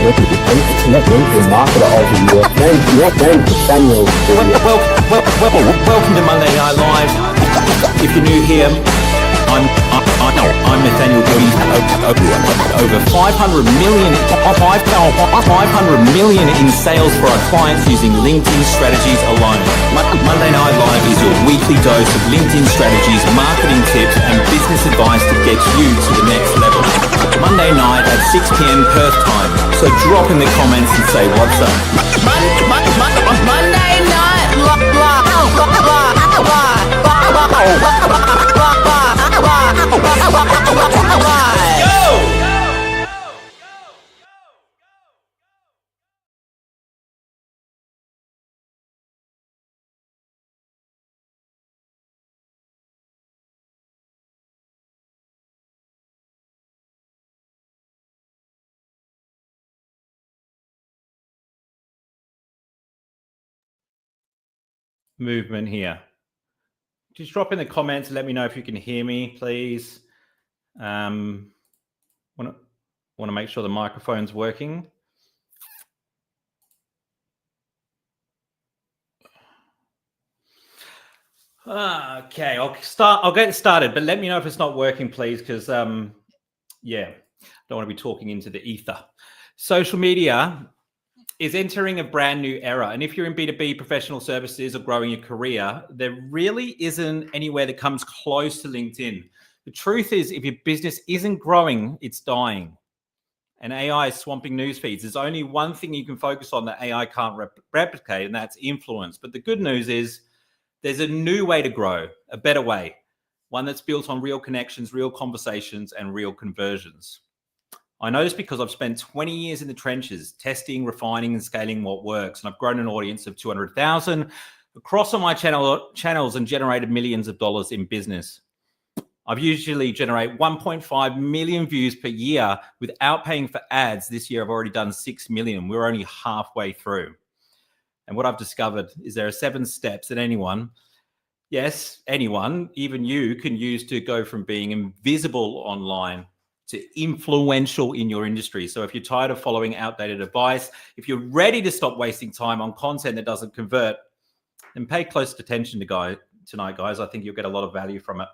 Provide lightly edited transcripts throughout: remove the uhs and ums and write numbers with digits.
LinkedIn marketer of the year. Named Samuel. Welcome to Monday Night Live. If you're new here, I'm Nathaniel Bibby. Over 500 million in sales for our clients using LinkedIn strategies alone. Monday Night Live is your weekly dose of LinkedIn strategies, marketing tips, and business advice to get you to the next level. Monday night at 6 p.m. Perth time. So drop in the comments and say what's up. Monday Night Live. Go! Movement here. Just drop in the comments and let me know if you can hear me, please. Want to make sure the microphone's working. Okay, I'll get started, but let me know if it's not working, please, because don't want to be talking into the ether. Social media is entering a brand new era. And if you're in B2B professional services or growing your career, there really isn't anywhere that comes close to LinkedIn. The truth is, if your business isn't growing, it's dying. And AI is swamping news feeds. There's only one thing you can focus on that AI can't replicate, and that's influence. But the good news is there's a new way to grow, a better way, one that's built on real connections, real conversations, and real conversions. I know this because I've spent 20 years in the trenches, testing, refining, and scaling what works. And I've grown an audience of 200,000 across all my channels and generated millions of dollars in business. I've usually generate 1.5 million views per year without paying for ads. This year, I've already done 6 million. We're only halfway through. And what I've discovered is there are 7 steps that anyone, even you, can use to go from being invisible online to influential in your industry. So if you're tired of following outdated advice, if you're ready to stop wasting time on content that doesn't convert, then pay close attention tonight, guys. I think you'll get a lot of value from it.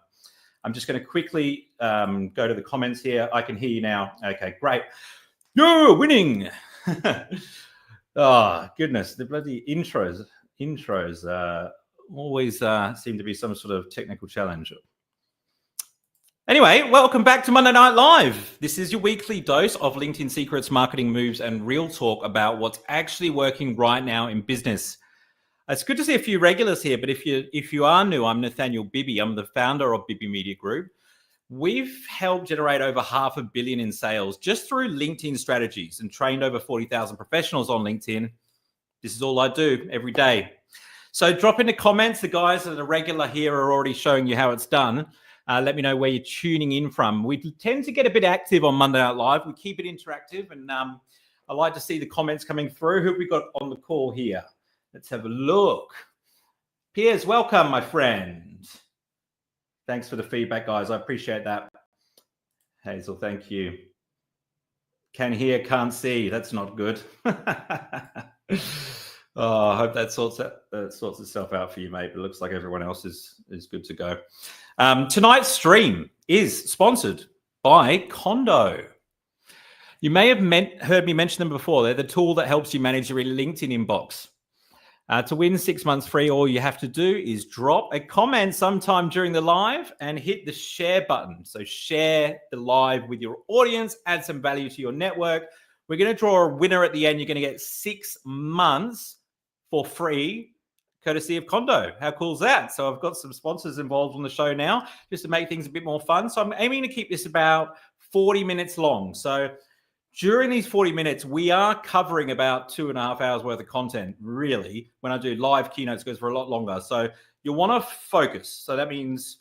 I'm just going to quickly go to the comments here. I can hear you now. Okay, great. You're winning. Oh, goodness. The bloody intros always seem to be some sort of technical challenge. Anyway, welcome back to Monday Night Live. This is your weekly dose of LinkedIn secrets, marketing moves, and real talk about what's actually working right now in business. It's good to see a few regulars here, but if you are new, I'm Nathaniel Bibby. I'm the founder of Bibby Media Group. We've helped generate over $500 million in sales just through LinkedIn strategies and trained over 40,000 professionals on LinkedIn. This is all I do every day. So drop in the comments. The guys that are regular here are already showing you how it's done. Let me know where you're tuning in from. We tend to get a bit active on Monday Night Live. We keep it interactive, and I like to see the comments coming through. Who have we got on the call here? Let's have a look. Piers, welcome, my friend. Thanks for the feedback, guys. I appreciate that. Hazel, thank you. Can hear, can't see. That's not good. Oh, I hope that sorts itself out for you, mate. It looks like everyone else is good to go. Tonight's stream is sponsored by Kondo. You may have heard me mention them before. They're the tool that helps you manage your LinkedIn inbox. To win 6 months free, all you have to do is drop a comment sometime during the live and hit the share button. So share the live with your audience, add some value to your network. We're going to draw a winner at the end. You're going to get 6 months for free, courtesy of Kondo. How cool is that? So I've got some sponsors involved on the show now just to make things a bit more fun. So I'm aiming to keep this about 40 minutes long. So during these 40 minutes, we are covering about 2.5 hours worth of content, really. When I do live keynotes, it goes for a lot longer. So you'll want to focus. So that means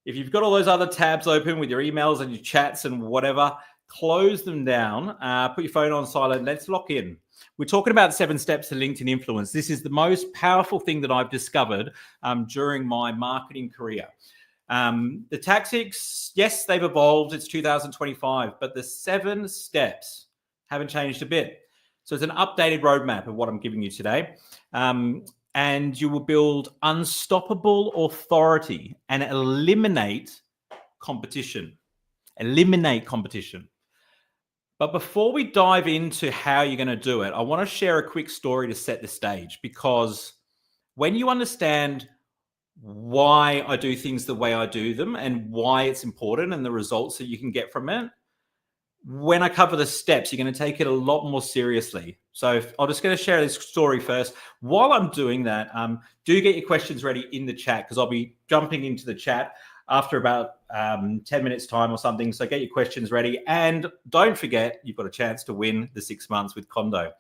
if you've got all those other tabs open with your emails and your chats and whatever, close them down, put your phone on silent. Let's lock in. We're talking about 7 steps to LinkedIn influence. This is the most powerful thing that I've discovered during my marketing career. The tactics, yes, they've evolved. It's 2025, but the 7 steps Haven't changed a bit. So it's an updated roadmap of what I'm giving you today. And you will build unstoppable authority and eliminate competition. Eliminate competition. But before we dive into how you're going to do it, I want to share a quick story to set the stage, because when you understand why I do things the way I do them and why it's important and the results that you can get from it, when I cover the steps, you're going to take it a lot more seriously. So I'm just going to share this story first. While I'm doing that, do get your questions ready in the chat, because I'll be jumping into the chat after about 10 minutes time or something. So get your questions ready. And don't forget, you've got a chance to win the 6 months with Kondo.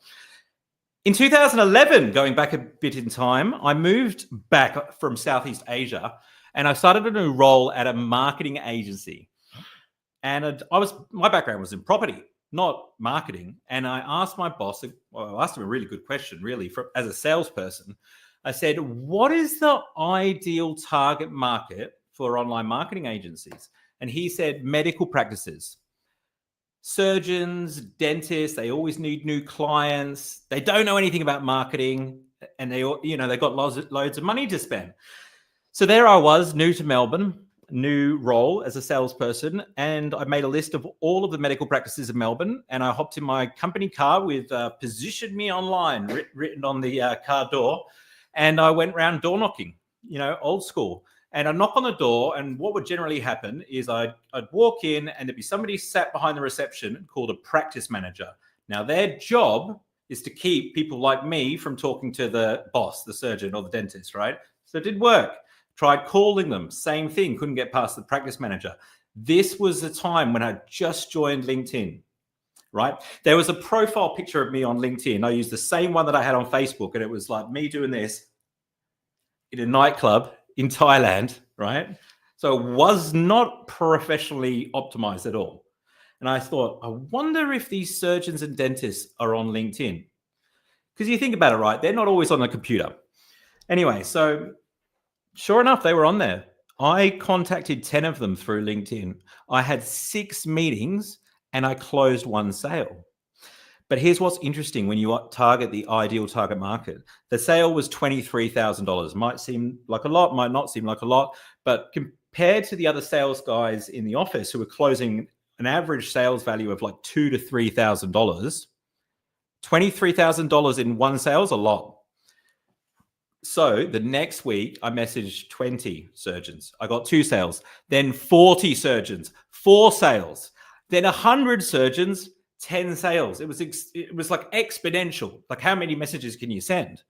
In 2011, going back a bit in time, I moved back from Southeast Asia and I started a new role at a marketing agency. And my background was in property, not marketing. And I asked my boss, I asked him a really good question, really, as a salesperson. I said, what is the ideal target market for online marketing agencies? And he said, medical practices. Surgeons, dentists, they always need new clients. They don't know anything about marketing, and they've got loads of money to spend. So there I was, new to Melbourne, new role as a salesperson, and I made a list of all of the medical practices in Melbourne, and I hopped in my company car with "Position Me Online" written on the car door, and I went around door knocking, old school. And I'd knock on the door, and what would generally happen is I'd walk in and there'd be somebody sat behind the reception called a practice manager. Now, their job is to keep people like me from talking to the boss, the surgeon or the dentist, right? So it did work. Tried calling them, same thing, couldn't get past the practice manager. This was the time when I just joined LinkedIn, right? There was a profile picture of me on LinkedIn. I used the same one that I had on Facebook, and it was like me doing this in a nightclub in Thailand, right? So it was not professionally optimized at all. And I thought, I wonder if these surgeons and dentists are on LinkedIn. Because you think about it, right? They're not always on the computer. Anyway, so sure enough, they were on there. I contacted 10 of them through LinkedIn. I had 6 meetings and I closed 1 sale. But here's what's interesting when you target the ideal target market. The sale was $23,000. Might seem like a lot, might not seem like a lot, but compared to the other sales guys in the office who were closing an average sales value of like $2,000 to $3,000, $23,000 in 1 sale is a lot. So the next week, I messaged 20 surgeons. I got 2 sales, then 40 surgeons, 4 sales, then 100 surgeons, 10 sales. It was like exponential. Like, how many messages can you send?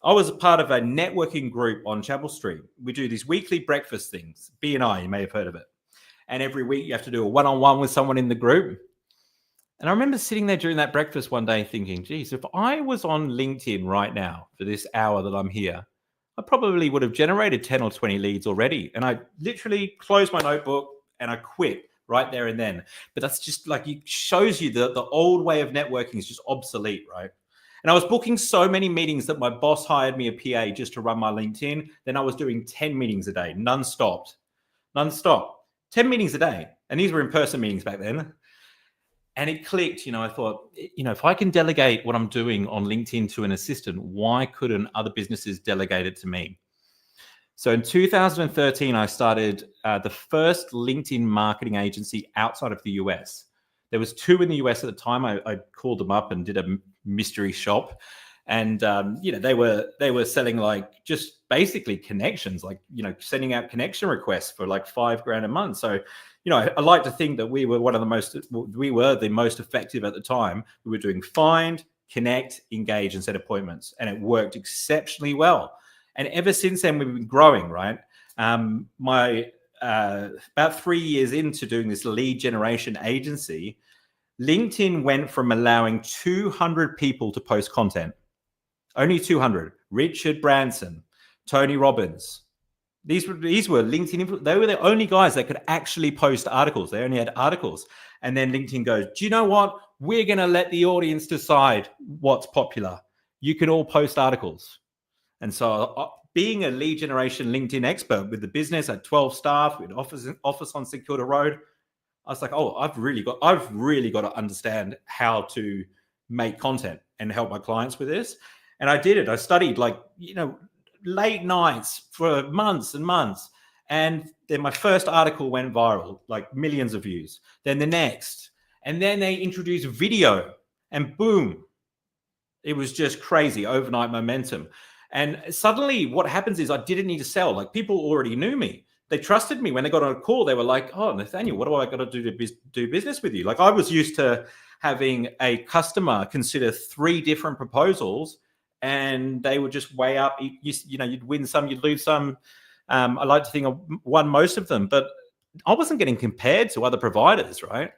I was a part of a networking group on Chapel Street. We do these weekly breakfast things. B&I, you may have heard of it. And every week you have to do a one-on-one with someone in the group. And I remember sitting there during that breakfast one day thinking, geez, if I was on LinkedIn right now for this hour that I'm here, I probably would have generated 10 or 20 leads already. And I literally closed my notebook and I quit right there and then. But that's just like, it shows you the old way of networking is just obsolete, right? And I was booking so many meetings that my boss hired me a PA just to run my LinkedIn. Then I was doing 10 meetings a day, non-stop, 10 meetings a day. And these were in-person meetings back then. And it clicked, I thought, if I can delegate what I'm doing on LinkedIn to an assistant, why couldn't other businesses delegate it to me? So in 2013, I started the first LinkedIn marketing agency outside of the US. There was 2 in the US at the time. I called them up and did a mystery shop. And, they were selling like just basically connections, like, sending out connection requests for like $5,000 a month. So, I like to think that we were the most effective at the time. We were doing find, connect, engage, and set appointments. And it worked exceptionally well. And ever since then, we've been growing, right? About 3 years into doing this lead generation agency, LinkedIn went from allowing 200 people to post content. Only 200. Richard Branson, Tony Robbins. These were LinkedIn. They were the only guys that could actually post articles. They only had articles. And then LinkedIn goes, do you know what? We're going to let the audience decide what's popular. You can all post articles. And so being a lead generation LinkedIn expert with the business at 12 staff, with office on St Kilda Road, I was like, oh, I've really got to understand how to make content and help my clients with this. And I did it. I studied late nights for months and months. And then my first article went viral, like millions of views. Then the next. And then they introduced video and boom, it was just crazy overnight momentum. And suddenly what happens is I didn't need to sell. Like people already knew me. They trusted me. When they got on a call, they were like, oh, Nathaniel, what do I got to do to do business with you? Like I was used to having a customer consider 3 different proposals and they would just weigh up. You'd win some, you'd lose some. I like to think I won most of them, but I wasn't getting compared to other providers, right?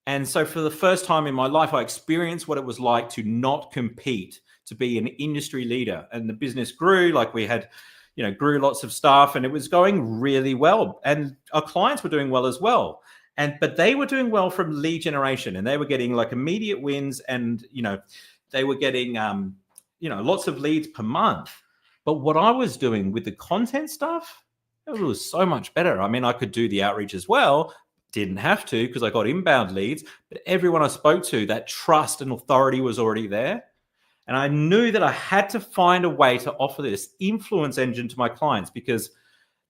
And so for the first time in my life, I experienced what it was like to not compete, to be an industry leader. And the business grew, like we had, grew lots of staff and it was going really well. And our clients were doing well as well. But they were doing well from lead generation and they were getting like immediate wins and, they were getting, lots of leads per month. But what I was doing with the content stuff, it was so much better. I mean, I could do the outreach as well. Didn't have to because I got inbound leads, but everyone I spoke to, that trust and authority was already there. And I knew that I had to find a way to offer this influence engine to my clients because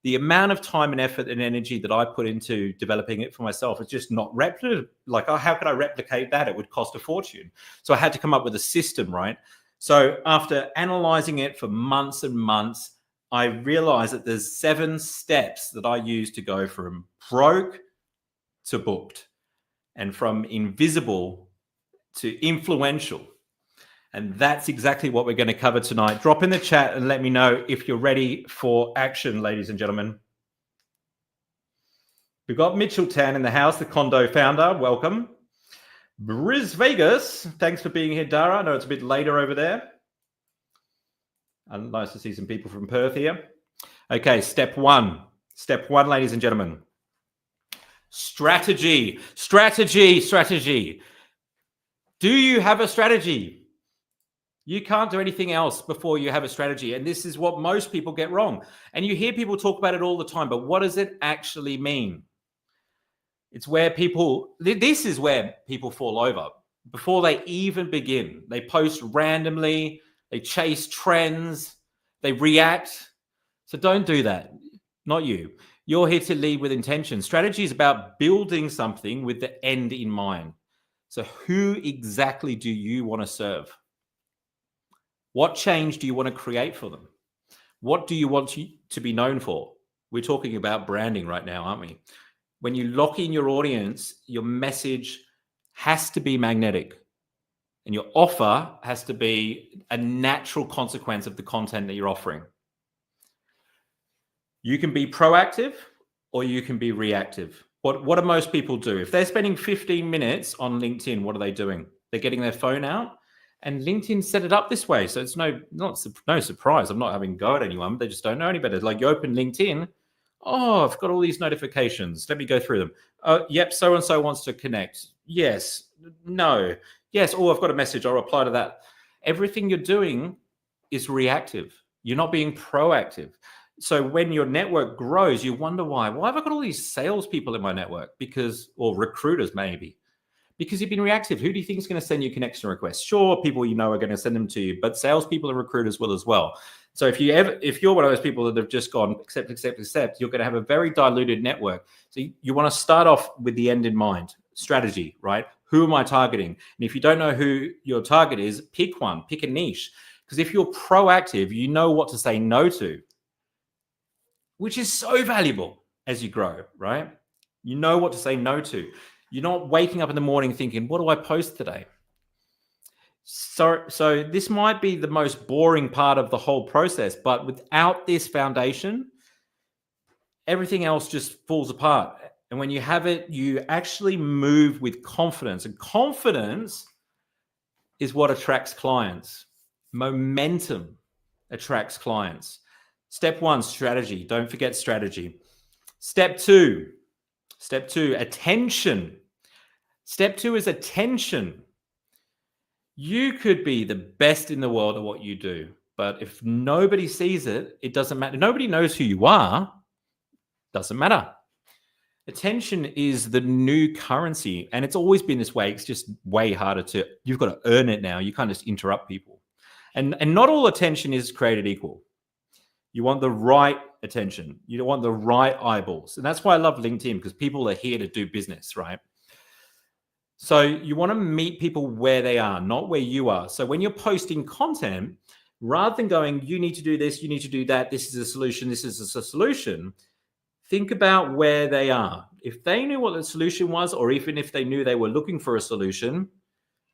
the amount of time and effort and energy that I put into developing it for myself is just not replicable. Like, how could I replicate that? It would cost a fortune. So I had to come up with a system, right? So after analyzing it for months and months, I realized that there's 7 steps that I use to go from broke to booked and from invisible to influential. And that's exactly what we're going to cover tonight. Drop in the chat and let me know if you're ready for action, ladies and gentlemen. We've got Mitchell Tan in the house, the Kondo founder. Welcome. Bris Vegas, thanks for being here, Dara. I know it's a bit later over there. Nice to see some people from Perth here. Okay, step one. Step 1, ladies and gentlemen. Strategy. Do you have a strategy? You can't do anything else before you have a strategy. And this is what most people get wrong. And you hear people talk about it all the time, but what does it actually mean? It's where this is where people fall over before they even begin. They post randomly, they chase trends, they react. So don't do that. Not you. You're here to lead with intention. Strategy is about building something with the end in mind. So who exactly do you want to serve? What change do you want to create for them? What do you want to be known for? We're talking about branding right now, aren't we? When you lock in your audience, your message has to be magnetic. And your offer has to be a natural consequence of the content that you're offering. You can be proactive or you can be reactive. What do most people do? If they're spending 15 minutes on LinkedIn, what are they doing? They're getting their phone out, and LinkedIn set it up this way. So it's no surprise. I'm not having a go at anyone. They just don't know any better. Like you open LinkedIn, oh, I've got all these notifications. Let me go through them. Yep, so-and-so wants to connect. Yes, no, yes. Oh, I've got a message. I'll reply to that. Everything you're doing is reactive. You're not being proactive. So when your network grows, you wonder why have I got all these salespeople in my network? Or recruiters maybe, because you've been reactive. Who do you think is going to send you connection requests? Sure, people you know are going to send them to you, but salespeople and recruiters will as well. So if you're one of those people that have just gone accept, you're going to have a very diluted network. So you want to start off with the end in mind. Strategy, right? Who am I targeting? And if you don't know who your target is, pick one, pick a niche. Because if you're proactive, you know what to say no to, which is so valuable as you grow, right? You know what to say no to. You're not waking up in the morning thinking, what do I post today? So this might be the most boring part of the whole process, but without this foundation, everything else just falls apart. And when you have it, you actually move with confidence. And confidence is what attracts clients. Momentum attracts clients. Step 1, strategy. Don't forget strategy. Step 2, attention. Step 2 is attention. You could be the best in the world at what you do, but if nobody sees it, it doesn't matter. Nobody knows who you are, doesn't matter. Attention is the new currency, and it's always been this way. It's just way harder you've got to earn it now. You can't just interrupt people. And not all attention is created equal. You want the right attention. You don't want the right eyeballs. And that's why I love LinkedIn, because people are here to do business, right? So you want to meet people where they are, not where you are. So when you're posting content, rather than going, you need to do this, you need to do that, this is a solution, this is a solution, think about where they are. If they knew what the solution was, or even if they knew they were looking for a solution,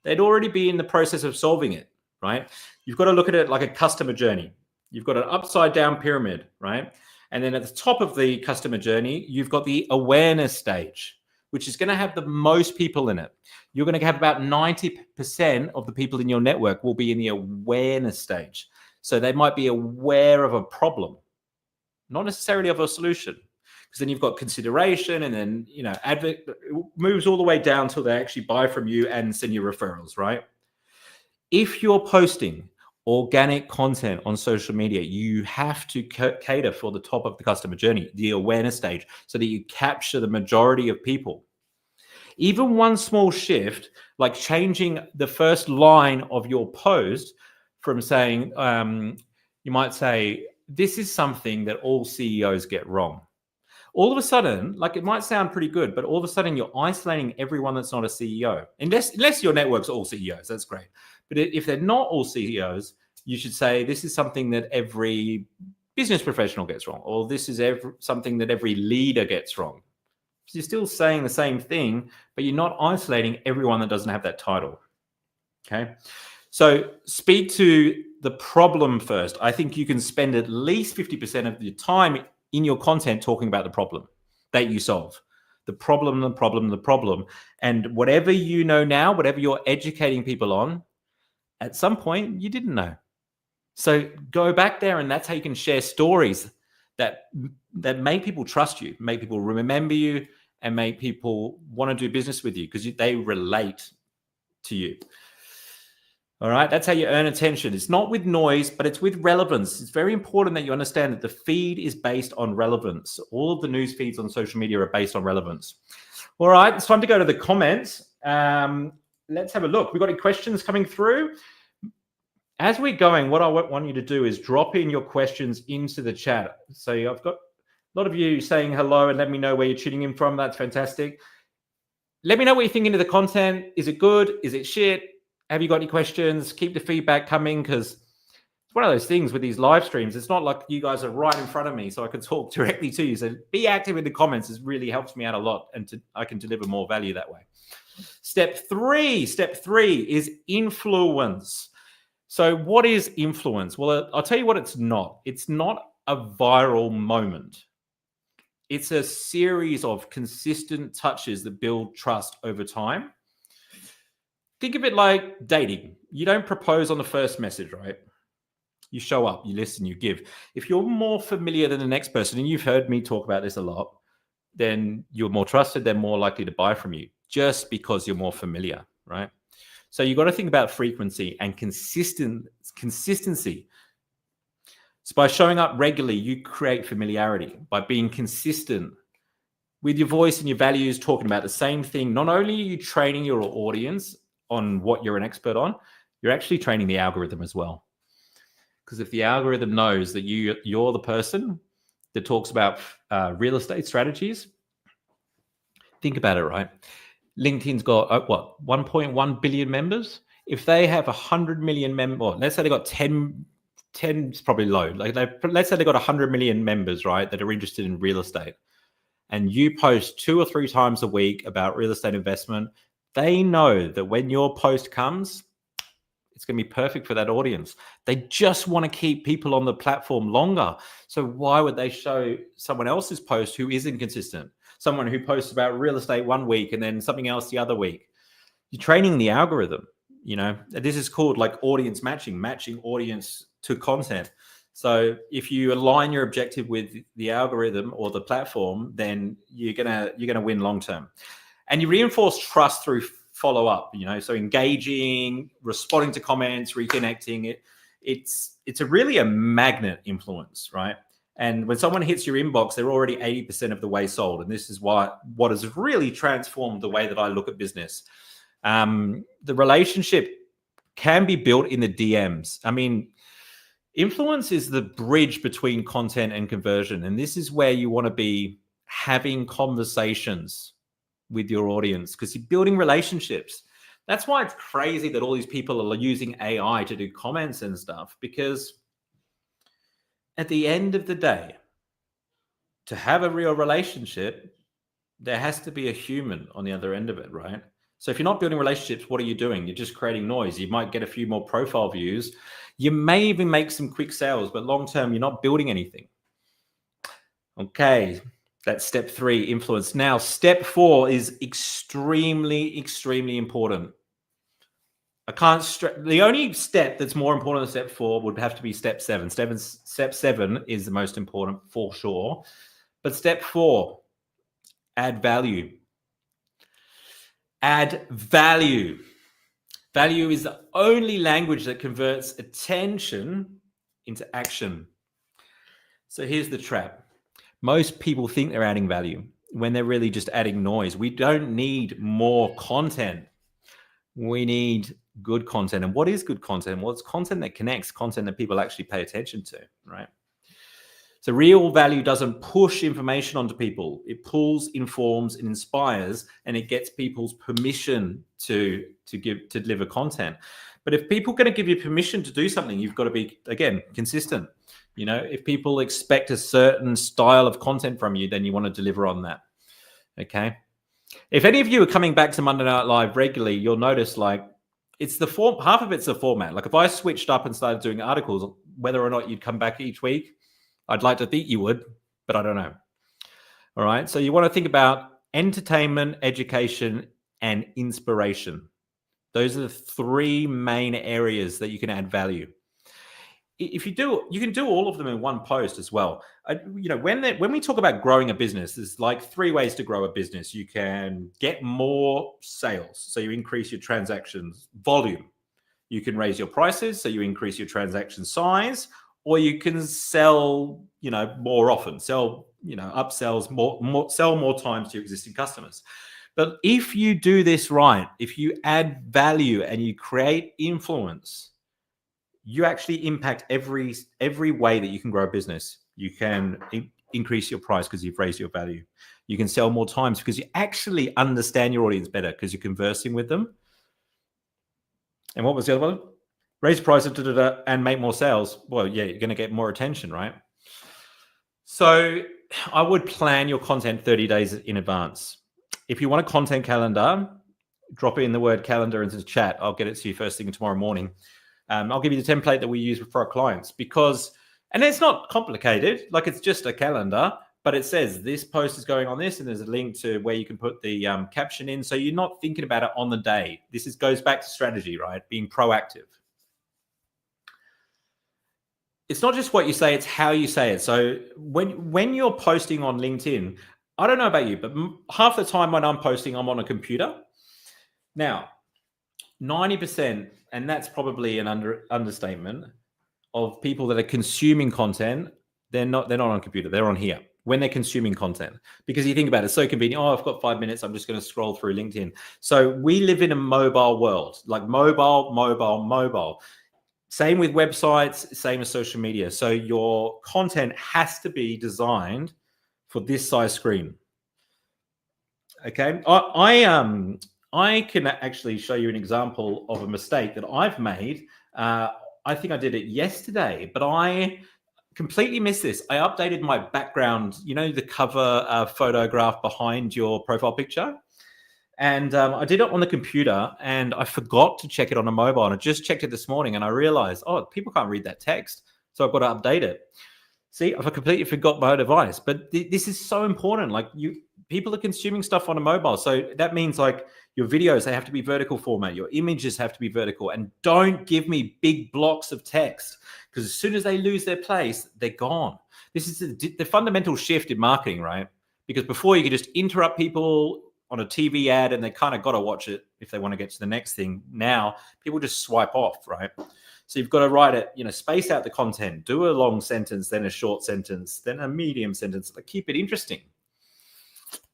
they'd already be in the process of solving it, right? You've got to look at it like a customer journey. You've got an upside down pyramid, right? And then at the top of the customer journey, you've got the awareness stage, which is going to have the most people in it. You're going to have about 90% of the people in your network will be in the awareness stage. So they might be aware of a problem, not necessarily of a solution. Because then you've got consideration, and then, it moves all the way down till they actually buy from you and send you referrals, right? If you're posting organic content on social media, you have to cater for the top of the customer journey, the awareness stage, so that you capture the majority of people. Even one small shift, like changing the first line of your post from saying, you might say, this is something that all CEOs get wrong. All of a sudden, like, it might sound pretty good, but all of a sudden you're isolating everyone that's not a CEO. Unless your network's all CEOs, that's great. But if they're not all CEOs, you should say, this is something that every business professional gets wrong, or this is something that every leader gets wrong. So you're still saying the same thing, but you're not isolating everyone that doesn't have that title. Okay. So speak to the problem first. I think you can spend at least 50% of your time in your content talking about the problem that you solve. The problem. And whatever you know now, whatever you're educating people on, at some point you didn't know. So go back there, and that's how you can share stories that make people trust you, make people remember you, and make people want to do business with you because they relate to you. All right, that's how you earn attention. It's not with noise, but it's with relevance. It's very important that you understand that the feed is based on relevance. All of the news feeds on social media are based on relevance. All right, it's time to go to the comments. Let's have a look. We've got any questions coming through. As we're going, what I want you to do is drop in your questions into the chat. So I've got a lot of you saying hello and let me know where you're tuning in from. That's fantastic. Let me know what you're thinking of the content. Is it good? Is it shit? Have you got any questions? Keep the feedback coming, because it's one of those things with these live streams. It's not like you guys are right in front of me so I can talk directly to you. So be active in the comments. It really helps me out a lot, and I can deliver more value that way. Step three is influence. So what is influence? Well, I'll tell you what it's not. It's not a viral moment. It's a series of consistent touches that build trust over time. Think of it like dating. You don't propose on the first message, right? You show up, you listen, you give. If you're more familiar than the next person, and you've heard me talk about this a lot, then you're more trusted, they're more likely to buy from you just because you're more familiar, right? So you've got to think about frequency and consistency. So by showing up regularly, you create familiarity. By being consistent with your voice and your values, talking about the same thing, not only are you training your audience on what you're an expert on, you're actually training the algorithm as well. Because if the algorithm knows that you're the person that talks about real estate strategies, think about it, right? LinkedIn's got 1.1 billion members. If they have 100 million members, well, let's say they got 10 is probably low. Let's say they got 100 million members, right, that are interested in real estate, and you post 2 or 3 times a week about real estate investment. They know that when your post comes, it's going to be perfect for that audience. They just want to keep people on the platform longer. So why would they show someone else's post who isn't consistent? Someone who posts about real estate one week and then something else the other week. You're training the algorithm. This is called like audience matching audience to content. So if you align your objective with the algorithm or the platform, then you're gonna win long term. And you reinforce trust through follow up. So engaging, responding to comments, reconnecting. It's really a magnet influence, right? And when someone hits your inbox, they're already 80% of the way sold. And this is what has really transformed the way that I look at business. The relationship can be built in the DMs. I mean, influence is the bridge between content and conversion. And this is where you want to be having conversations with your audience, because you're building relationships. That's why it's crazy that all these people are using AI to do comments and stuff, because at the end of the day, to have a real relationship, there has to be a human on the other end of it, right? So if you're not building relationships, what are you doing? You're just creating noise. You might get a few more profile views. You may even make some quick sales, but long term, you're not building anything. Okay, that's step 3, influence. Now, step 4 is extremely, extremely important. The only step that's more important than step 4 would have to be step 7. Step 7 is the most important for sure. But step 4, add value. Add value. Value is the only language that converts attention into action. So here's the trap. Most people think they're adding value when they're really just adding noise. We don't need more content. We need good content. And what is good content? Well, it's content that connects, content that people actually pay attention to, right? So real value doesn't push information onto people. It pulls, informs, and inspires, and it gets people's permission to deliver content. But if people are going to give you permission to do something, you've got to be, again, consistent. You know, if people expect a certain style of content from you, then you want to deliver on that. Okay. If any of you are coming back to Monday Night Live regularly, you'll notice like it's the form, half of it's the format. Like if I switched up and started doing articles, whether or not you'd come back each week, I'd like to think you would, but I don't know. All right. So you want to think about entertainment, education, and inspiration. Those are the 3 main areas that you can add value. If you do, you can do all of them in one post as well. You know, when we talk about growing a business, there's like 3 ways to grow a business. You can get more sales, so you increase your transactions volume. You can raise your prices, so you increase your transaction size, or you can sell, you know, more often, upsells more, sell more times to your existing customers. But if you do this right, if you add value and you create influence, you actually impact every way that you can grow a business. You can increase your price because you've raised your value. You can sell more times because you actually understand your audience better because you're conversing with them. And what was the other one? Raise prices and make more sales. Well, yeah, you're going to get more attention, right? So I would plan your content 30 days in advance. If you want a content calendar, drop in the word calendar into the chat. I'll get it to you first thing tomorrow morning. I'll give you the template that we use for our clients and it's not complicated. Like it's just a calendar, but it says this post is going on this, and there's a link to where you can put the caption in. So you're not thinking about it on the day. This goes back to strategy, right? Being proactive. It's not just what you say, it's how you say it. So when you're posting on LinkedIn, I don't know about you, but half the time when I'm posting, I'm on a computer. Now, 90%, and that's probably an understatement, of people that are consuming content, they're not on a computer, they're on here when they're consuming content. Because you think about it, it's so convenient. Oh, I've got 5 minutes, I'm just going to scroll through LinkedIn. So we live in a mobile world, like mobile. Same with websites, same as social media. So your content has to be designed for this size screen. Okay. I can actually show you an example of a mistake that I've made. I think I did it yesterday, but I completely missed this. I updated my background, you know, the cover photograph behind your profile picture. And I did it on the computer and I forgot to check it on a mobile. And I just checked it this morning and I realized, oh, people can't read that text. So I've got to update it. See, I've completely forgot my device. But this is so important. Like people are consuming stuff on a mobile. So that means like your videos, they have to be vertical format. Your images have to be vertical. And don't give me big blocks of text, because as soon as they lose their place, they're gone. This is the fundamental shift in marketing, right? Because before you could just interrupt people on a TV ad and they kind of got to watch it if they want to get to the next thing. Now people just swipe off, right? So you've got to write it, space out the content, do a long sentence, then a short sentence, then a medium sentence. Keep it interesting.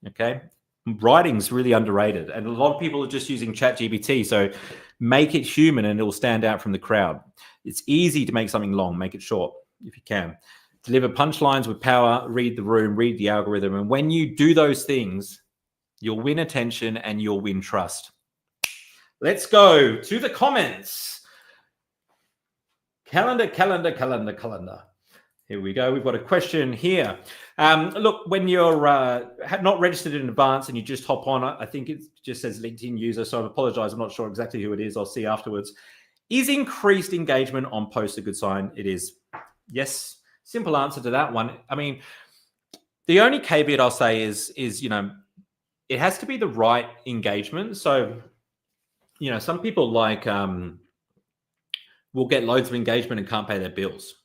Okay. Writing's really underrated. And a lot of people are just using ChatGPT. So make it human and it'll stand out from the crowd. It's easy to make something long, make it short if you can. Deliver punchlines with power, read the room, read the algorithm. And when you do those things, you'll win attention and you'll win trust. Let's go to the comments. Calendar. Here we go. We've got a question here. Look, when you're not registered in advance and you just hop on, I think it just says LinkedIn user. So I apologize. I'm not sure exactly who it is. I'll see afterwards. Is increased engagement on posts a good sign? It is. Yes. Simple answer to that one. I mean, the only caveat I'll say is it has to be the right engagement. So, some people will get loads of engagement and can't pay their bills.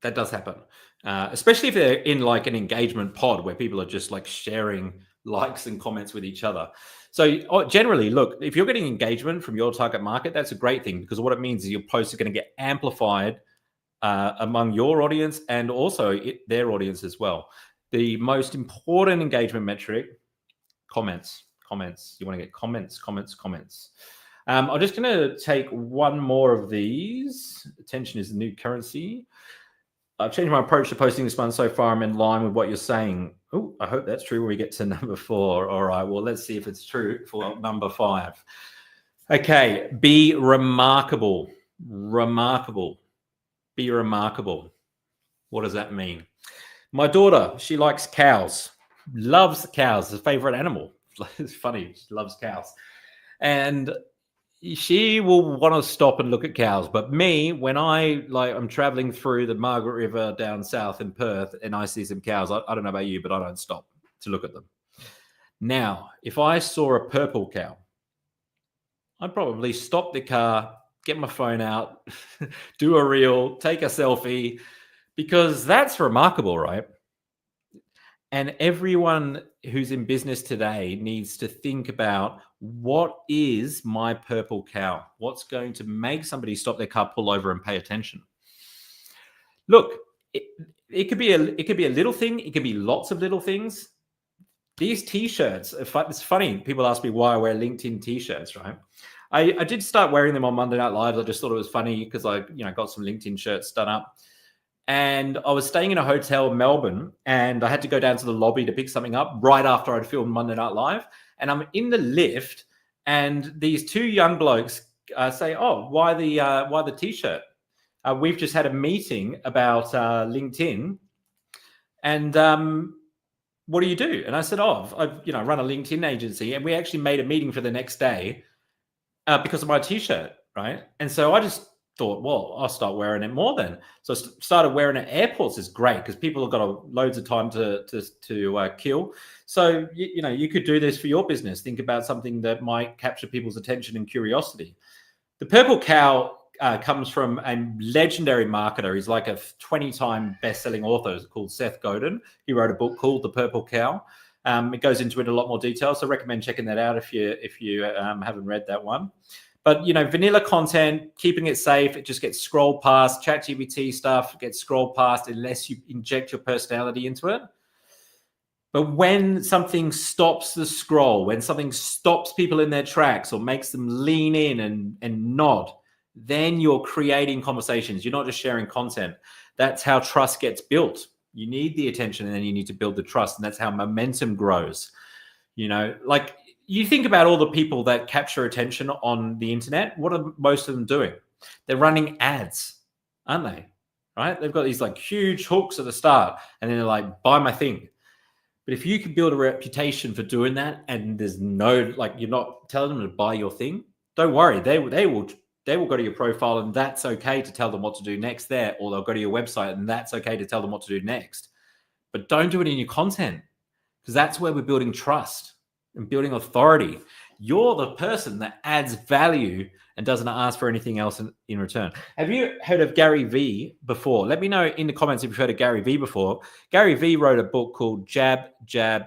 That does happen, especially if they're in an engagement pod where people are just sharing likes and comments with each other. So generally, look, if you're getting engagement from your target market, that's a great thing, because what it means is your posts are going to get amplified among your audience and also their audience as well. The most important engagement metric, comments. You want to get comments. I'm just going to take one more of these. Attention is the new currency. I've changed my approach to posting this one so far. I'm in line with what you're saying. Oh, I hope that's true when we get to number 4. All right, well, let's see if it's true for number 5. Okay, be remarkable. Be remarkable. What does that mean? My daughter, she likes cows. Loves cows, her favorite animal. It's funny, she loves cows. And she will want to stop and look at cows. But me, when I'm traveling through the Margaret River down south in Perth and I see some cows, I don't know about you, but I don't stop to look at them. Now, if I saw a purple cow, I'd probably stop the car, get my phone out, do a reel, take a selfie, because that's remarkable, right? And everyone who's in business today needs to think about, what is my purple cow? What's going to make somebody stop their car, pull over and pay attention? Look, it could be a little thing. It could be lots of little things. These T-shirts, it's funny. People ask me why I wear LinkedIn T-shirts, right? I did start wearing them on Monday Night Live. I just thought it was funny because I got some LinkedIn shirts done up. And I was staying in a hotel in Melbourne and I had to go down to the lobby to pick something up right after I'd filmed Monday Night Live. And I'm in the lift and these 2 young blokes say, "Oh, why the T-shirt? We've just had a meeting about LinkedIn. And what do you do?" And I said, "Oh, I've run a LinkedIn agency, and we actually made a meeting for the next day because of my T-shirt, right?" And so I just thought, well, I'll start wearing it more then. So I started wearing it at airports. Is great because people have got loads of time to kill. So, you could do this for your business. Think about something that might capture people's attention and curiosity. The purple cow comes from a legendary marketer. He's like a 20-time best-selling author called Seth Godin. He wrote a book called The Purple Cow. It goes into it in a lot more detail. So I recommend checking that out if you haven't read that one. But, vanilla content, keeping it safe, it just gets scrolled past. ChatGPT stuff gets scrolled past unless you inject your personality into it. But when something stops the scroll, when something stops people in their tracks or makes them lean in and nod, then you're creating conversations. You're not just sharing content. That's how trust gets built. You need the attention and then you need to build the trust. And that's how momentum grows. You think about all the people that capture attention on the internet. What are most of them doing? They're running ads, aren't they? Right? They've got these huge hooks at the start and then they're like, buy my thing. But if you can build a reputation for doing that and there's no, you're not telling them to buy your thing, don't worry. They will go to your profile and that's okay to tell them what to do next there, or they'll go to your website and that's okay to tell them what to do next. But don't do it in your content, because that's where we're building trust and building authority. You're the person that adds value and doesn't ask for anything else in return. Have you heard of Gary Vee before? Let me know in the comments if you've heard of Gary Vee before. Gary Vee wrote a book called Jab, Jab,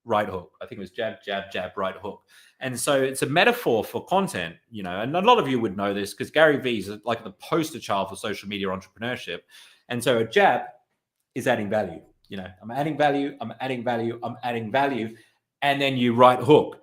right hook. I think it was jab, jab, jab, right hook. And so it's a metaphor for content, you know, and a lot of you would know this because Gary Vee is like the poster child for social media entrepreneurship. And so a jab is adding value. You know, I'm adding value, I'm adding value, I'm adding value. And then you right hook.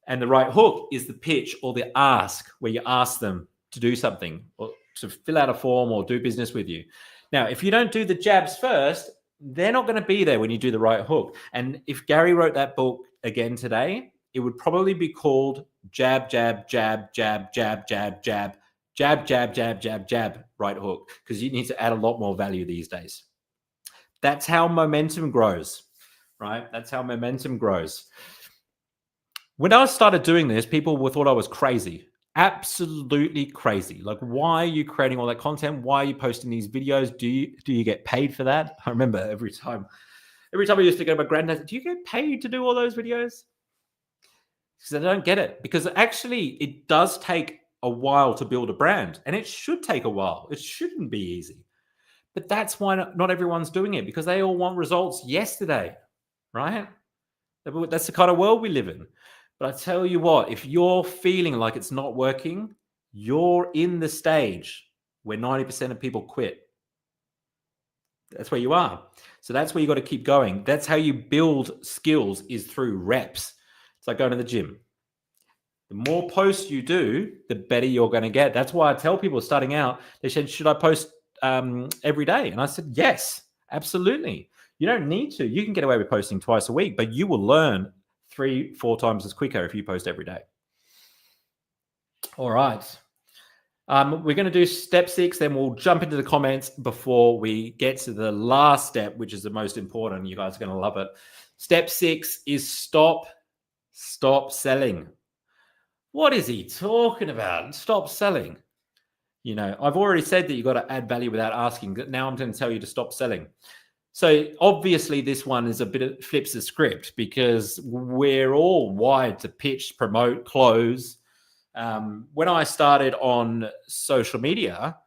And the right hook is the pitch or the ask where you ask them to do something or to fill out a form or do business with you. Now, if you don't do the jabs first, they're not going to be there when you do the right hook. And if Gary wrote that book again today, it would probably be called jab, jab, jab, jab, jab, jab, jab, jab, jab, jab, jab, jab, right hook, because you need to add a lot more value these days. That's how momentum grows, right? That's how momentum grows. When I started doing this, people thought I was crazy. Absolutely crazy. Like, why are you creating all that content? Why are you posting these videos? Do you get paid for that? I remember every time I used to go to my granddad, do you get paid to do all those videos? Because I don't get it. Because actually, it does take a while to build a brand, and it should take a while. It shouldn't be easy. But that's why not everyone's doing it, because they all want results yesterday, right? That's the kind of world we live in. But I tell you what, if you're feeling like it's not working, you're in the stage where 90% of people quit. That's where you are. So that's where you got to keep going. That's how you build skills, is through reps. It's like going to the gym. The more posts you do, the better you're going to get. That's why I tell people starting out, they said, should I post every day? And I said, yes, absolutely. You don't need to. You can get away with posting twice a week, but you will learn 3-4 times as quicker if you post every day. All right. We're going to do step 6, then we'll jump into the comments before we get to the last step, which is the most important. You guys are going to love it. Step 6 is stop selling. What is he talking about? Stop selling. You know, I've already said that you've got to add value without asking. Now I'm going to tell you to stop selling. So obviously this one is a bit of flips the script, because we're all wired to pitch, promote, close. When I started on social media,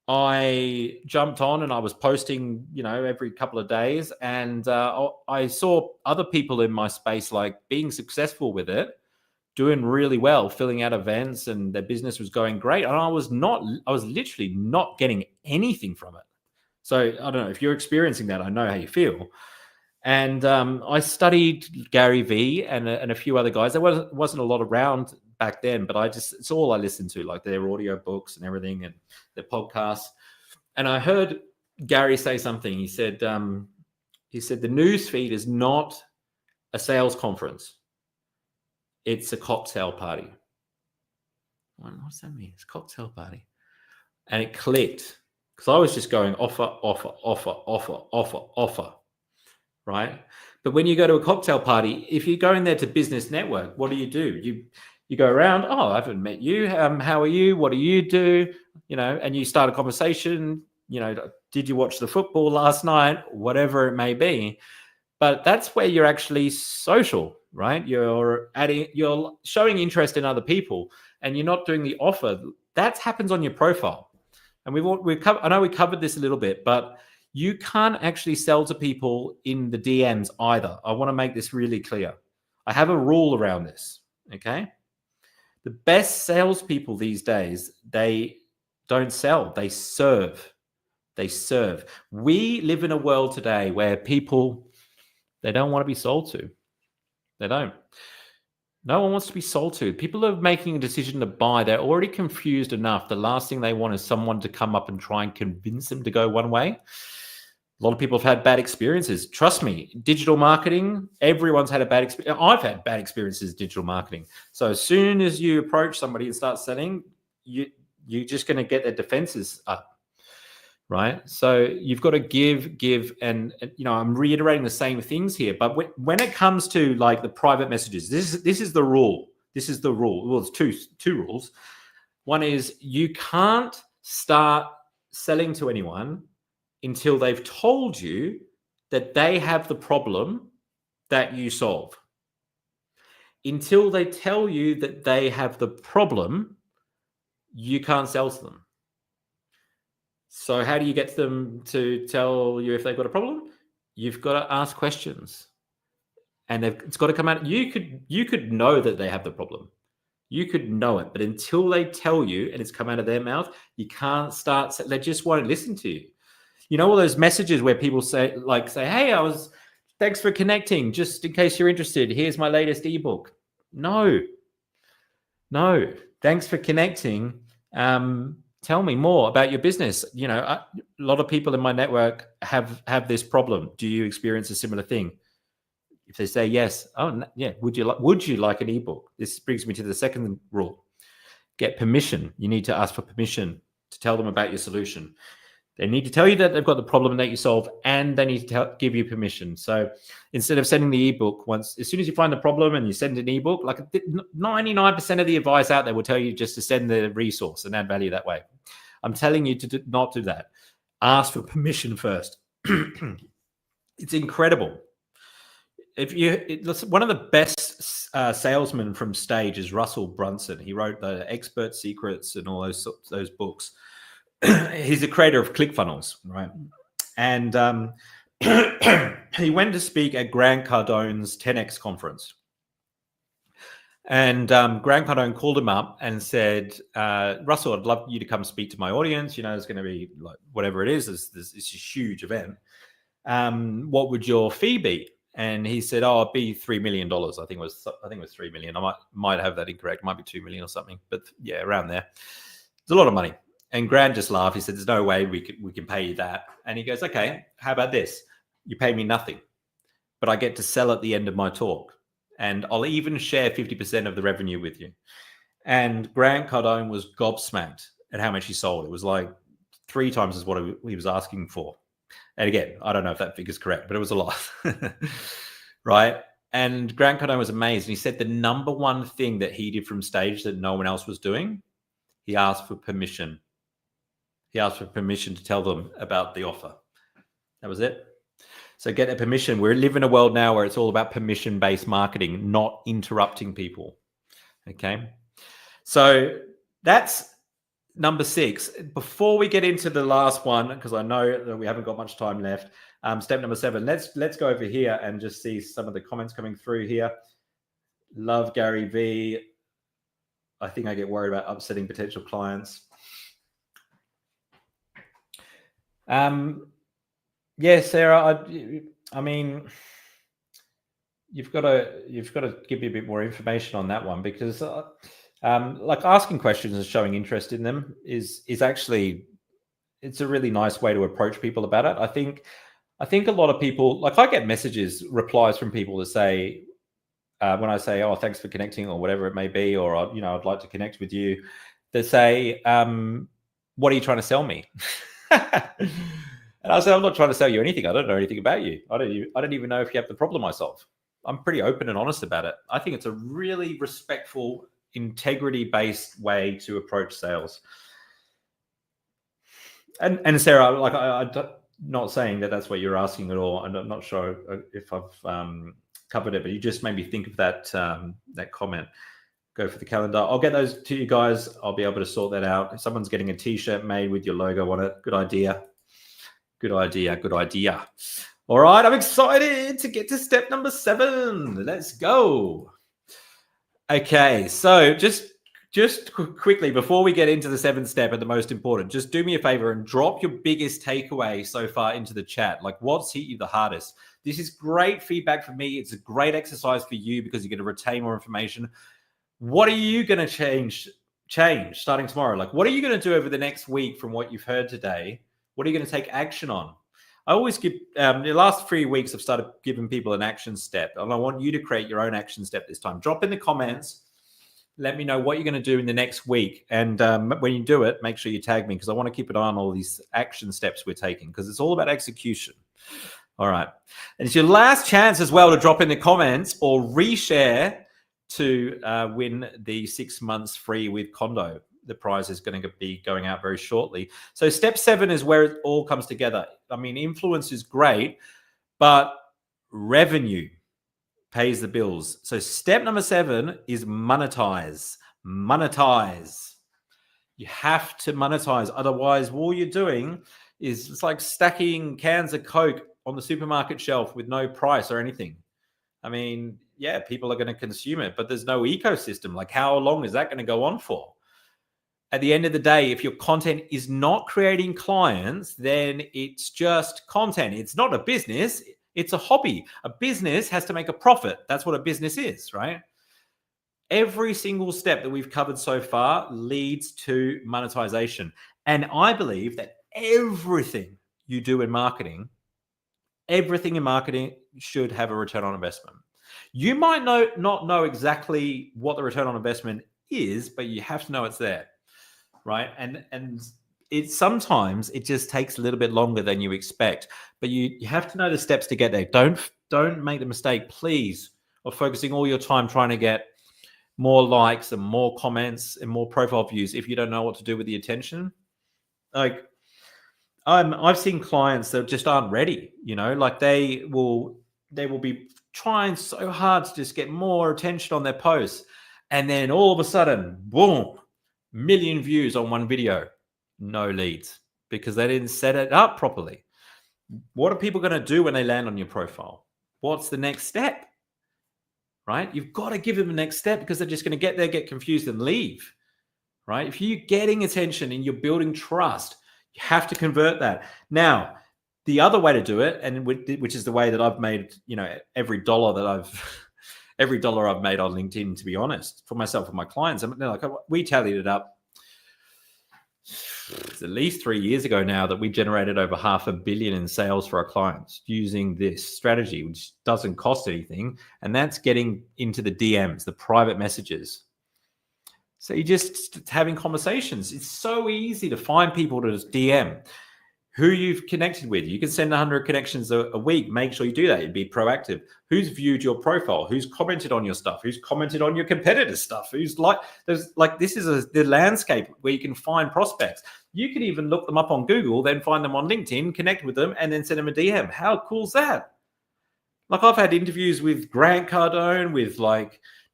I jumped on and I was posting, you know, every couple of days, and I saw other people in my space like being successful with it, doing really well, filling out events, and their business was going great. And I was literally not getting anything from it. So I don't know if you're experiencing that. I know how you feel. And I studied Gary Vee and a few other guys. There wasn't a lot around back then, but it's all I listened to, like their audio books and everything, and their podcasts. And I heard Gary say something. He said the news feed is not a sales conference. It's a cocktail party. What's that mean? It's a cocktail party. And it clicked, because I was just going offer, offer, offer, offer, offer, offer, right? But when you go to a cocktail party, if you go in there to business network, what do? You go around, oh, I haven't met you. How are you? What do you do? You know, and you start a conversation. You know, did you watch the football last night? Whatever it may be. But that's where you're actually social, right? You're showing interest in other people, and you're not doing the offer. That happens on your profile. And I know we covered this a little bit, but you can't actually sell to people in the DMs either. I want to make this really clear. I have a rule around this, okay? The best salespeople these days, they don't sell, they serve. They serve. We live in a world today where people, they don't want to be sold to. They don't. No one wants to be sold to. People are making a decision to buy. They're already confused enough. The last thing they want is someone to come up and try and convince them to go one way. A lot of people have had bad experiences. Trust me, digital marketing, everyone's had a bad experience. I've had bad experiences in digital marketing. So as soon as you approach somebody and start selling, you're just going to get their defenses up. Right. So you've got to give. And you know, I'm reiterating the same things here. But when it comes to like the private messages, this is the rule. This is the rule. Well, it's two rules. One is you can't start selling to anyone until they've told you that they have the problem that you solve. Until they tell you that they have the problem, you can't sell to them. So how do you get them to tell you if they've got a problem? You've got to ask questions. and it's got to come out. You could know that they have the problem. You could know it, but until they tell you and it's come out of their mouth, you can't start. They just won't listen to you. You know, all those messages where people say, hey, thanks for connecting. Just in case you're interested, here's my latest ebook. No. Thanks for connecting. Tell me more about your business. You know, a lot of people in my network have this problem. Do you experience a similar thing? If they say yes, yeah. Would you like an ebook? This brings me to the second rule. Get permission. You need to ask for permission to tell them about your solution. They need to tell you that they've got the problem that you solve, and they need to give you permission. So instead of sending the ebook as soon as you find the problem and you send an ebook, like 99% of the advice out there will tell you just to send the resource and add value that way. I'm telling you to not do that. Ask for permission first. It's incredible. One of the best salesmen from stage is Russell Brunson. He wrote the Expert Secrets and all those books. He's the creator of ClickFunnels, right? And he went to speak at Grant Cardone's 10X conference. And Grant Cardone called him up and said, Russell, I'd love you to come speak to my audience. You know, it's going to be like whatever it is. It's a huge event. What would your fee be? And he said, it'd be $3 million. I think it was $3 million. I might have that incorrect. It might be $2 million or something. But yeah, around there. It's a lot of money. And Grant just laughed. He said, there's no way we can pay you that. And he goes, okay, how about this? You pay me nothing, but I get to sell at the end of my talk. And I'll even share 50% of the revenue with you. And Grant Cardone was gobsmacked at how much he sold. It was like 3 times as what he was asking for. And again, I don't know if that figure's correct, but it was a lot. Right? And Grant Cardone was amazed. And he said the number one thing that he did from stage that no one else was doing, he asked for permission. He asked for permission to tell them about the offer. That was it. So get a permission. We live in a world now where it's all about permission-based marketing, not interrupting people. Okay. So that's number 6. Before we get into the last one, because I know that we haven't got much time left, step number 7, let's go over here and just see some of the comments coming through here. Love Gary V. I think I get worried about upsetting potential clients. Yeah, Sarah, I mean, you've got to give me a bit more information on that one, because like asking questions and showing interest in them is actually, it's a really nice way to approach people about it. I think a lot of people, like I get replies from people that say, when I say, oh, thanks for connecting or whatever it may be, or, I'd like to connect with you, they say, what are you trying to sell me? And I said, I'm not trying to sell you anything. I don't know anything about you. I don't even know if you have the problem I solve. I'm pretty open and honest about it. I think it's a really respectful, integrity-based way to approach sales. And Sarah, like I'm not saying that that's what you're asking at all, and I'm not sure if I've covered it, but you just made me think of that comment. Go for the calendar. I'll get those to you guys. I'll be able to sort that out. If someone's getting a t-shirt made with your logo on it, good idea. Good idea. All right, I'm excited to get to step number 7. Let's go. Okay, so just quickly, before we get into the 7th step and the most important, just do me a favor and drop your biggest takeaway so far into the chat. Like, what's hit you the hardest? This is great feedback for me. It's a great exercise for you because you're going to retain more information. What are you going to change starting tomorrow? Like, what are you going to do over the next week from what you've heard today? What are you going to take action on? I always give, the last 3 weeks, I've started giving people an action step. And I want you to create your own action step this time. Drop in the comments. Let me know what you're going to do in the next week. And when you do it, make sure you tag me, because I want to keep an eye on all these action steps we're taking, because it's all about execution. All right. And it's your last chance as well to drop in the comments or reshare to win the 6 months free with Kondo. The prize is going to be going out very shortly. So step 7 is where it all comes together. I mean, influence is great, but revenue pays the bills. So step number 7 is monetize. Monetize. You have to monetize. Otherwise, all you're doing is it's like stacking cans of Coke on the supermarket shelf with no price or anything. I mean, yeah, people are going to consume it, but there's no ecosystem. Like, how long is that going to go on for? At the end of the day, if your content is not creating clients, then it's just content. It's not a business. It's a hobby. A business has to make a profit. That's what a business is, right? Every single step that we've covered so far leads to monetization. And I believe that everything you do in marketing, should have a return on investment. You might not know exactly what the return on investment is, but you have to know it's there, right? And sometimes it just takes a little bit longer than you expect, but you have to know the steps to get there. Don't make the mistake, please, of focusing all your time trying to get more likes and more comments and more profile views if you don't know what to do with the attention. Like, I've seen clients that just aren't ready, like they will be trying so hard to just get more attention on their posts, and then all of a sudden, boom, million views on one video, no leads, because they didn't set it up properly. What are people going to do when they land on your profile? What's the next step? Right? You've got to give them the next step, because they're just going to get there, get confused, and leave. Right? If you're getting attention and you're building trust, you have to convert that. Now, the other way to do it, and which is the way that I've made, every dollar I've made on LinkedIn, to be honest, for myself and my clients. We tallied it up. It's at least 3 years ago now that we generated over $500 million in sales for our clients using this strategy, which doesn't cost anything. And that's getting into the DMs, the private messages. So you're just having conversations. It's so easy to find people to DM who you've connected with. You can send 100 connections a week. Make sure you do that. You'd be proactive. Who's viewed your profile? Who's commented on your stuff? Who's commented on your competitors' this is the landscape where you can find prospects. You can even look them up on Google, then find them on LinkedIn, connect with them, and then send them a DM. How cool is that? Like, I've had interviews with Grant Cardone, with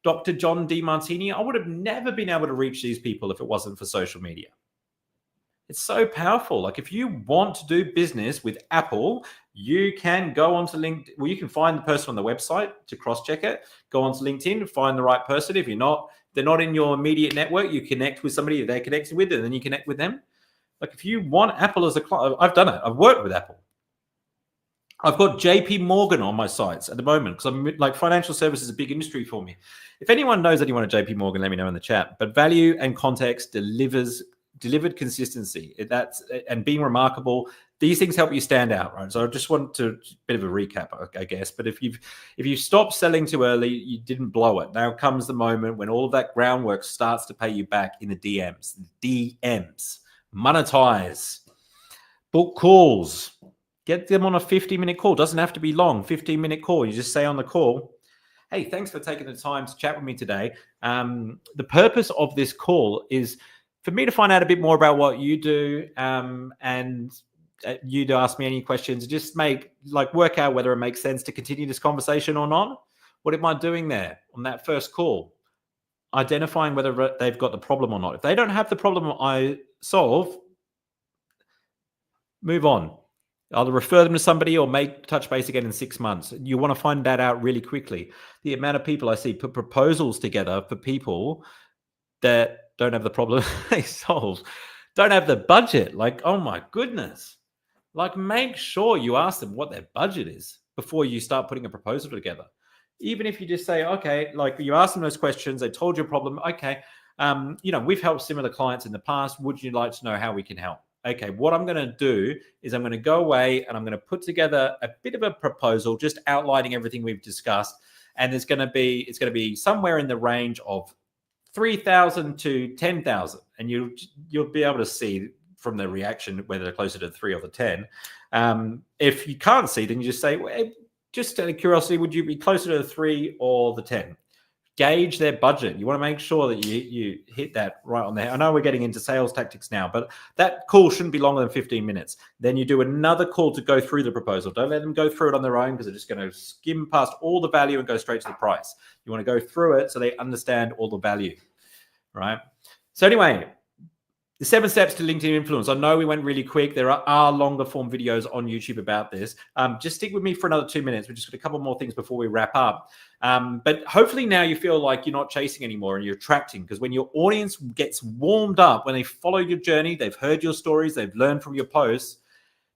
Dr. John DeMartini. I would have never been able to reach these people if it wasn't for social media. It's so powerful. Like, if you want to do business with Apple, you can go onto LinkedIn. Well, you can find the person on the website to cross-check it. Go onto LinkedIn, find the right person. If they're not in your immediate network, you connect with somebody they're connected with, and then you connect with them. Like, if you want Apple as a client, I've done it. I've worked with Apple. I've got JP Morgan on my sites at the moment, because I'm financial services is a big industry for me. If anyone knows anyone at JP Morgan, let me know in the chat. But value and context delivered consistency, and being remarkable. These things help you stand out, right? So I just want to bit of a recap, I guess. But if you stop selling too early, you didn't blow it. Now comes the moment when all of that groundwork starts to pay you back in the DMs. DMs, monetize, book calls. Get them on a 50-minute call. Doesn't have to be long. 15-minute call. You just say on the call, hey, thanks for taking the time to chat with me today. The purpose of this call is for me to find out a bit more about what you do, and you to ask me any questions. Just work out whether it makes sense to continue this conversation or not. What am I doing there on that first call? Identifying whether they've got the problem or not. If they don't have the problem I solve, move on. Either refer them to somebody or touch base again in 6 months. You want to find that out really quickly. The amount of people I see put proposals together for people that don't have the problem they solve, don't have the budget. Oh my goodness. Make sure you ask them what their budget is before you start putting a proposal together. Even if you just say, okay, you ask them those questions, they told you a problem. Okay. We've helped similar clients in the past. Would you like to know how we can help? Okay, what I'm going to do is I'm going to go away and I'm going to put together a bit of a proposal, just outlining everything we've discussed. And it's going to be somewhere in the range of 3,000 to 10,000. And you'll be able to see from the reaction whether they're closer to the 3 or the 10. If you can't see, then you just say, well, just out of curiosity, would you be closer to the 3 or the 10? Gauge their budget. You want to make sure that you hit that right on there. I know we're getting into sales tactics now, but that call shouldn't be longer than 15 minutes. Then you do another call to go through the proposal. Don't let them go through it on their own, because they're just going to skim past all the value and go straight to the price. You want to go through it so they understand all the value, right? So anyway, The 7 steps to LinkedIn influence. I know we went really quick. There are longer form videos on YouTube about this. Just stick with me for another 2 minutes. We just got a couple more things before we wrap up. But hopefully now you feel like you're not chasing anymore and you're attracting, because when your audience gets warmed up, when they follow your journey, they've heard your stories, they've learned from your posts,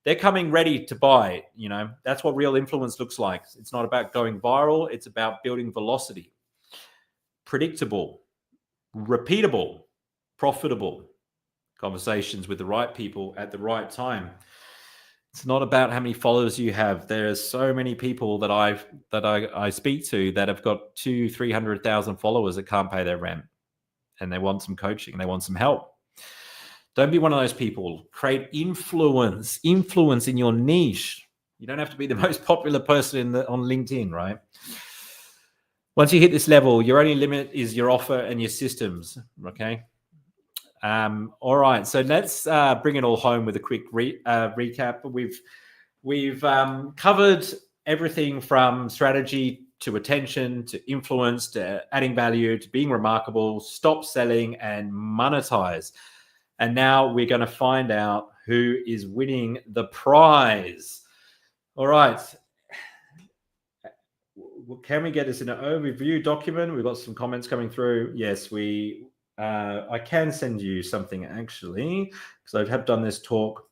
they're coming ready to buy. You know, that's what real influence looks like. It's not about going viral. It's about building velocity, predictable, repeatable, profitable conversations with the right people at the right time. It's not about how many followers you have. There's so many people that I speak to that have got 200,000-300,000 followers that can't pay their rent, and they want some coaching and they want some help. Don't be one of those people. Create influence in your niche. You don't have to be the most popular person on LinkedIn, right? Once you hit this level, your only limit is your offer and your systems. Okay. All right, so let's bring it all home with a quick recap. We've covered everything from strategy to attention to influence to adding value to being remarkable, stop selling, and monetize. And now we're going to find out who is winning the prize. All right. Can we get this in an overview document? We've got some comments coming through. Yes, I can send you something actually, because I have done this talk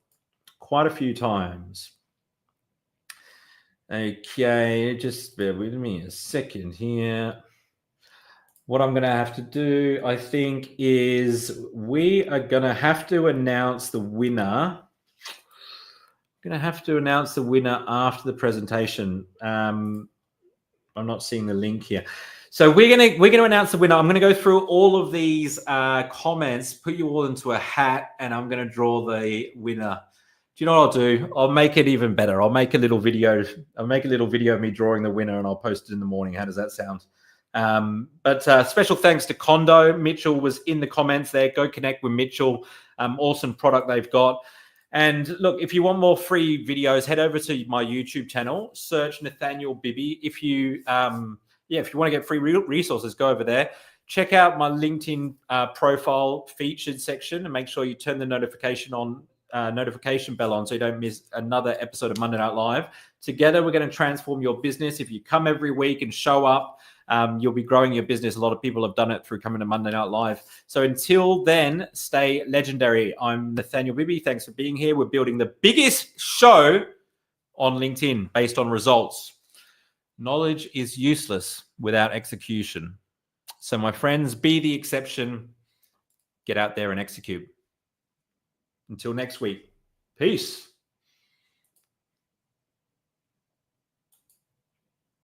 quite a few times. Okay, just bear with me a second here. What I'm going to have to do, I think, is we are going to have to announce the winner. I'm going to have to announce the winner after the presentation. I'm not seeing the link here. So we're gonna announce the winner. I'm gonna go through all of these comments, put you all into a hat, and I'm gonna draw the winner. Do you know what I'll do? I'll make it even better. I'll make a little video. I'll make a little video of me drawing the winner, and I'll post it in the morning. How does that sound? But special thanks to Kondo. Mitchell was in the comments there. Go connect with Mitchell. Awesome product they've got. And look, if you want more free videos, head over to my YouTube channel. Search Nathaniel Bibby. If you if you want to get free resources, go over there. Check out my LinkedIn profile featured section, and make sure you turn the notification bell on so you don't miss another episode of Monday Night Live. Together, we're going to transform your business. If you come every week and show up, you'll be growing your business. A lot of people have done it through coming to Monday Night Live. So until then, stay legendary. I'm Nathaniel Bibby. Thanks for being here. We're building the biggest show on LinkedIn based on results. Knowledge is useless without execution. So my friends, be the exception. Get out there and execute. Until next week. Peace.